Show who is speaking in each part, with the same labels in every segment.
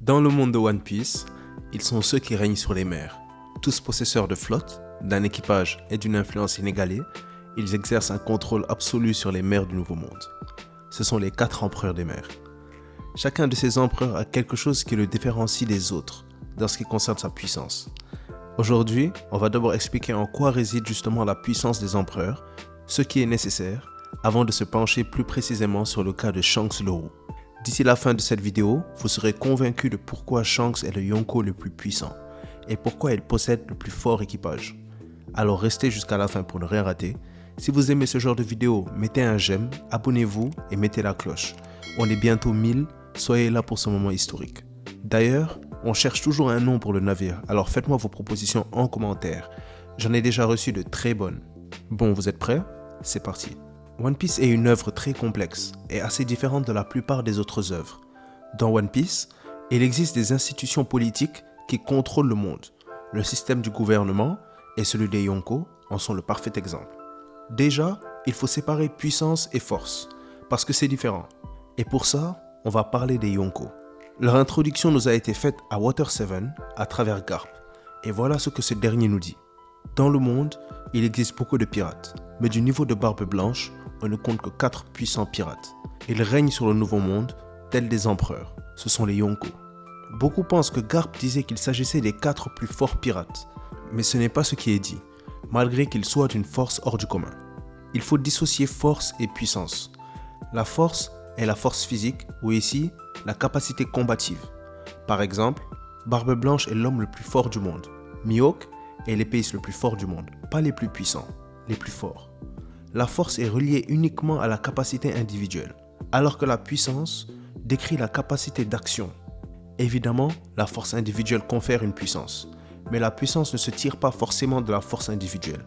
Speaker 1: Dans le monde de One Piece, ils sont ceux qui règnent sur les mers. Tous possesseurs de flotte, d'un équipage et d'une influence inégalée, ils exercent un contrôle absolu sur les mers du Nouveau Monde. Ce sont les 4 empereurs des mers. Chacun de ces empereurs a quelque chose qui le différencie des autres dans ce qui concerne sa puissance. Aujourd'hui, on va d'abord expliquer en quoi réside justement la puissance des empereurs, ce qui est nécessaire, avant de se pencher plus précisément sur le cas de Shanks le Roux. D'ici la fin de cette vidéo, vous serez convaincu de pourquoi Shanks est le Yonko le plus puissant et pourquoi il possède le plus fort équipage. Alors restez jusqu'à la fin pour ne rien rater. Si vous aimez ce genre de vidéo, mettez un j'aime, abonnez-vous et mettez la cloche. On est bientôt 1000, soyez là pour ce moment historique. D'ailleurs, on cherche toujours un nom pour le navire, alors faites-moi vos propositions en commentaire. J'en ai déjà reçu de très bonnes. Bon, vous êtes prêts? C'est parti. One Piece est une œuvre très complexe et assez différente de la plupart des autres œuvres. Dans One Piece, il existe des institutions politiques qui contrôlent le monde. Le système du gouvernement et celui des Yonko en sont le parfait exemple. Déjà, il faut séparer puissance et force, parce que c'est différent. Et pour ça, on va parler des Yonko. Leur introduction nous a été faite à Water 7 à travers Garp, et voilà ce que ce dernier nous dit. Dans le monde, il existe beaucoup de pirates, mais du niveau de Barbe Blanche, on ne compte que 4 puissants pirates. Ils règnent sur le Nouveau Monde, tels des empereurs. Ce sont les Yonko. Beaucoup pensent que Garp disait qu'il s'agissait des 4 plus forts pirates, mais ce n'est pas ce qui est dit, malgré qu'ils soient une force hors du commun. Il faut dissocier force et puissance. La force est la force physique, ou ici, la capacité combative. Par exemple, Barbe Blanche est l'homme le plus fort du monde. Mihawk est l'épéiste le plus fort du monde, pas les plus puissants, les plus forts. La force est reliée uniquement à la capacité individuelle, alors que la puissance décrit la capacité d'action. Évidemment, la force individuelle confère une puissance, mais la puissance ne se tire pas forcément de la force individuelle.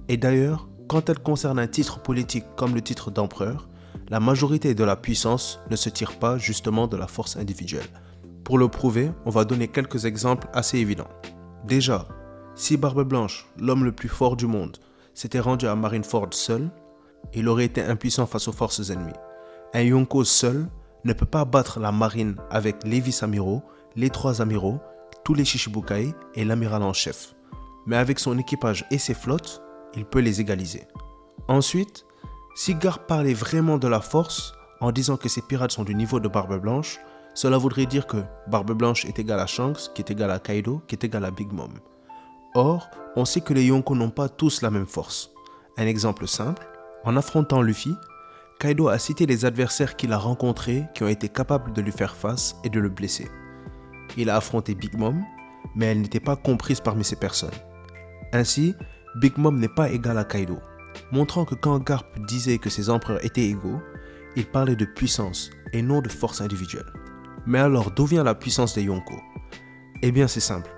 Speaker 1: Et d'ailleurs, quand elle concerne un titre politique comme le titre d'empereur, la majorité de la puissance ne se tire pas justement de la force individuelle. Pour le prouver, on va donner quelques exemples assez évidents. Déjà, si Barbe Blanche, l'homme le plus fort du monde, s'était rendu à Marineford seul, il aurait été impuissant face aux forces ennemies. Un Yonko seul ne peut pas battre la marine avec les vice-amiraux, les 3 amiraux, tous les Shichibukai et l'amiral en chef. Mais avec son équipage et ses flottes, il peut les égaliser. Ensuite, si Garp parlait vraiment de la force, en disant que ses pirates sont du niveau de Barbe Blanche, cela voudrait dire que Barbe Blanche est égale à Shanks, qui est égal à Kaido, qui est égal à Big Mom. Or, on sait que les Yonko n'ont pas tous la même force. Un exemple simple, en affrontant Luffy, Kaido a cité les adversaires qu'il a rencontrés qui ont été capables de lui faire face et de le blesser. Il a affronté Big Mom, mais elle n'était pas comprise parmi ces personnes. Ainsi, Big Mom n'est pas égal à Kaido, montrant que quand Garp disait que ses empereurs étaient égaux, il parlait de puissance et non de force individuelle. Mais alors, d'où vient la puissance des Yonko? Eh bien, c'est simple.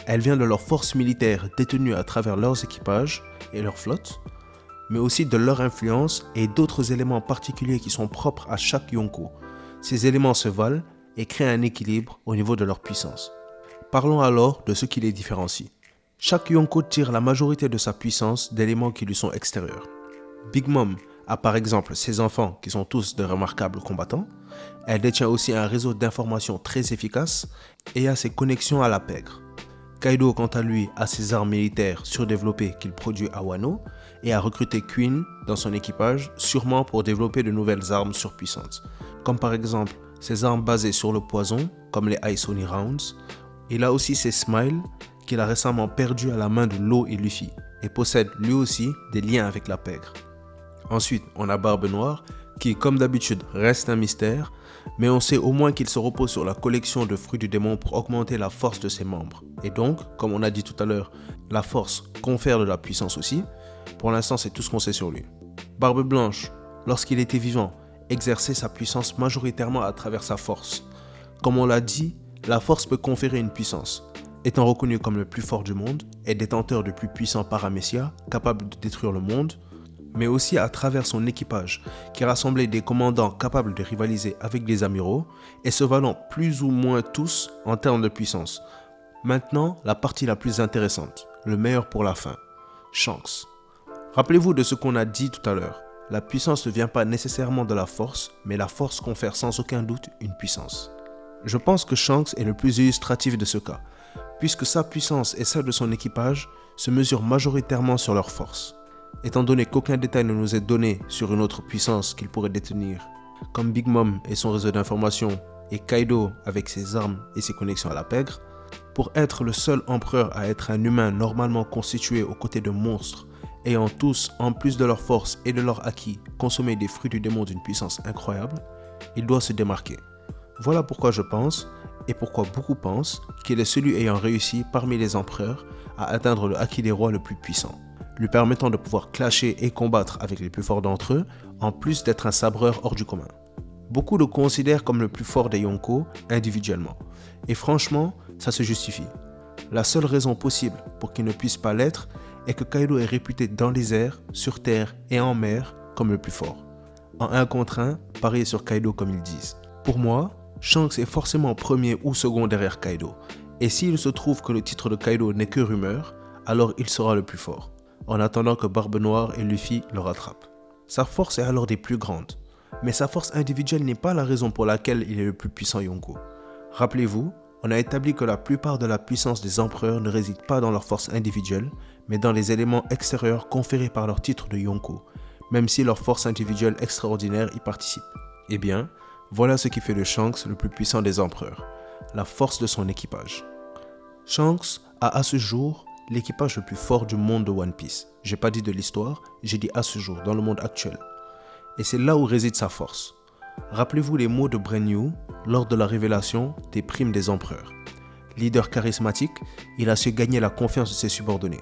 Speaker 1: Elle vient de leurs forces militaires détenues à travers leurs équipages et leurs flottes, mais aussi de leur influence et d'autres éléments particuliers qui sont propres à chaque Yonko. Ces éléments se valent et créent un équilibre au niveau de leur puissance. Parlons alors de ce qui les différencie. Chaque Yonko tire la majorité de sa puissance d'éléments qui lui sont extérieurs. Big Mom a par exemple ses enfants qui sont tous de remarquables combattants. Elle détient aussi un réseau d'informations très efficace et a ses connexions à la pègre. Kaido, quant à lui, a ses armes militaires surdéveloppées qu'il produit à Wano et a recruté Queen dans son équipage, sûrement pour développer de nouvelles armes surpuissantes, comme par exemple ses armes basées sur le poison, comme les Ice Oni Rounds. Il a aussi ses Smile, qu'il a récemment perdu à la main de Law et Luffy, et possède lui aussi des liens avec la pègre. Ensuite, on a Barbe Noire, qui comme d'habitude reste un mystère, mais on sait au moins qu'il se repose sur la collection de fruits du démon pour augmenter la force de ses membres. Et donc, comme on a dit tout à l'heure, la force confère de la puissance aussi. Pour l'instant, c'est tout ce qu'on sait sur lui. Barbe Blanche, lorsqu'il était vivant, exerçait sa puissance majoritairement à travers sa force. Comme on l'a dit, La force peut conférer une puissance. Étant reconnu comme le plus fort du monde et détenteur du plus puissant paramécia capable de détruire le monde, mais aussi à travers son équipage qui rassemblait des commandants capables de rivaliser avec des amiraux et se valant plus ou moins tous en termes de puissance. Maintenant, la partie la plus intéressante, le meilleur pour la fin, Shanks. Rappelez-vous de ce qu'on a dit tout à l'heure. La puissance ne vient pas nécessairement de la force, mais la force confère sans aucun doute une puissance. Je pense que Shanks est le plus illustratif de ce cas, puisque sa puissance et celle de son équipage se mesurent majoritairement sur leur force. Étant donné qu'aucun détail ne nous est donné sur une autre puissance qu'il pourrait détenir, comme Big Mom et son réseau d'information, et Kaido avec ses armes et ses connexions à la pègre, pour être le seul empereur à être un humain normalement constitué aux côtés de monstres, ayant tous, en plus de leur force et de leur acquis, consommé des fruits du démon d'une puissance incroyable, il doit se démarquer. Voilà pourquoi je pense, et pourquoi beaucoup pensent, qu'il est celui ayant réussi parmi les empereurs à atteindre le acquis des rois le plus puissant, lui permettant de pouvoir clasher et combattre avec les plus forts d'entre eux, en plus d'être un sabreur hors du commun. Beaucoup le considèrent comme le plus fort des Yonko individuellement, et franchement, ça se justifie. La seule raison possible pour qu'il ne puisse pas l'être est que Kaido est réputé dans les airs, sur terre et en mer comme le plus fort. En 1 contre 1, parier sur Kaido comme ils disent. Pour moi, Shanks est forcément premier ou second derrière Kaido, et s'il se trouve que le titre de Kaido n'est que rumeur, alors il sera le plus fort, en attendant que Barbe Noire et Luffy le rattrapent. Sa force est alors des plus grandes, mais sa force individuelle n'est pas la raison pour laquelle il est le plus puissant Yonko. Rappelez-vous, on a établi que la plupart de la puissance des empereurs ne réside pas dans leur force individuelle, mais dans les éléments extérieurs conférés par leur titre de Yonko, même si leur force individuelle extraordinaire y participe. Eh bien, voilà ce qui fait de Shanks le plus puissant des empereurs, la force de son équipage. Shanks a à ce jour l'équipage le plus fort du monde de One Piece. J'ai pas dit de l'histoire, j'ai dit à ce jour, dans le monde actuel. Et c'est là où réside sa force. Rappelez-vous les mots de Brenyu lors de la révélation des primes des empereurs. Leader charismatique, il a su gagner la confiance de ses subordonnés.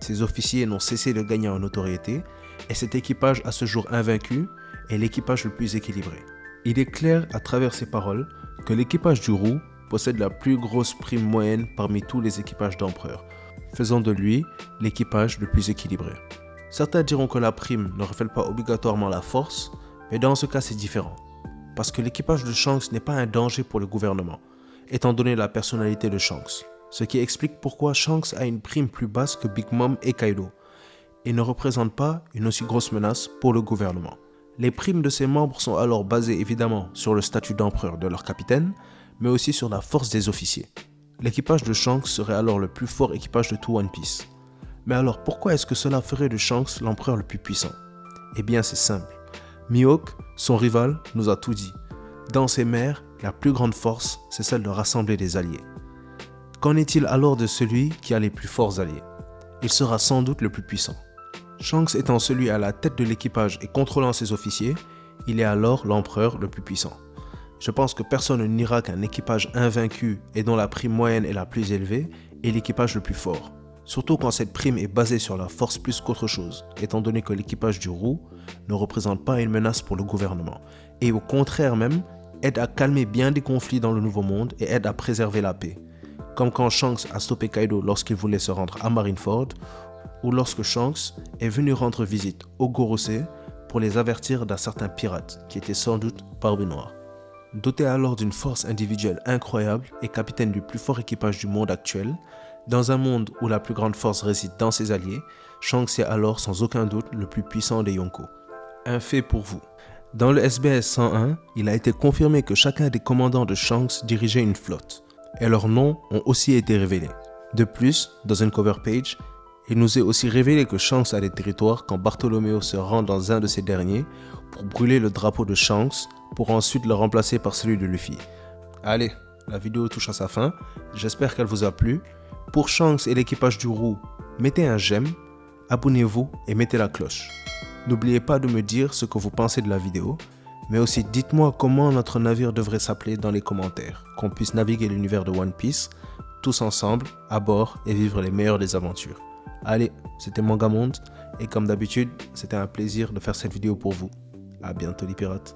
Speaker 1: Ses officiers n'ont cessé de gagner en notoriété et cet équipage à ce jour invaincu est l'équipage le plus équilibré. Il est clair à travers ces paroles que l'équipage du Roux possède la plus grosse prime moyenne parmi tous les équipages d'empereurs, faisant de lui l'équipage le plus équilibré. Certains diront que la prime ne reflète pas obligatoirement la force, mais dans ce cas c'est différent. Parce que l'équipage de Shanks n'est pas un danger pour le gouvernement, étant donné la personnalité de Shanks. Ce qui explique pourquoi Shanks a une prime plus basse que Big Mom et Kaido, et ne représente pas une aussi grosse menace pour le gouvernement. Les primes de ses membres sont alors basées évidemment sur le statut d'empereur de leur capitaine, mais aussi sur la force des officiers. L'équipage de Shanks serait alors le plus fort équipage de tout One Piece. Mais alors pourquoi est-ce que cela ferait de Shanks l'empereur le plus puissant? Eh bien c'est simple. Mihawk, son rival, nous a tout dit. Dans ces mers, la plus grande force, c'est celle de rassembler des alliés. Qu'en est-il alors de celui qui a les plus forts alliés? Il sera sans doute le plus puissant. Shanks étant celui à la tête de l'équipage et contrôlant ses officiers, il est alors l'empereur le plus puissant. Je pense que personne ne niera qu'un équipage invaincu et dont la prime moyenne est la plus élevée est l'équipage le plus fort. Surtout quand cette prime est basée sur la force plus qu'autre chose, étant donné que l'équipage du Roux ne représente pas une menace pour le gouvernement, et au contraire même, aide à calmer bien des conflits dans le Nouveau Monde et aide à préserver la paix. Comme quand Shanks a stoppé Kaido lorsqu'il voulait se rendre à Marineford, ou lorsque Shanks est venu rendre visite aux Gorosei pour les avertir d'un certain pirate qui était sans doute Barbe Noire. Doté alors d'une force individuelle incroyable et capitaine du plus fort équipage du monde actuel, dans un monde où la plus grande force réside dans ses alliés, Shanks est alors sans aucun doute le plus puissant des Yonko. Un fait pour vous. Dans le SBS 101, il a été confirmé que chacun des commandants de Shanks dirigeait une flotte, et leurs noms ont aussi été révélés. De plus, dans une cover page, il nous est aussi révélé que Shanks a des territoires quand Bartholomew se rend dans un de ces derniers pour brûler le drapeau de Shanks pour ensuite le remplacer par celui de Luffy. Allez, la vidéo touche à sa fin, j'espère qu'elle vous a plu. Pour Shanks et l'équipage du Roux, mettez un j'aime, abonnez-vous et mettez la cloche. N'oubliez pas de me dire ce que vous pensez de la vidéo, mais aussi dites-moi comment notre navire devrait s'appeler dans les commentaires, qu'on puisse naviguer l'univers de One Piece, tous ensemble, à bord et vivre les meilleures des aventures. Allez, c'était Mangamonde, et comme d'habitude, c'était un plaisir de faire cette vidéo pour vous. À bientôt les pirates.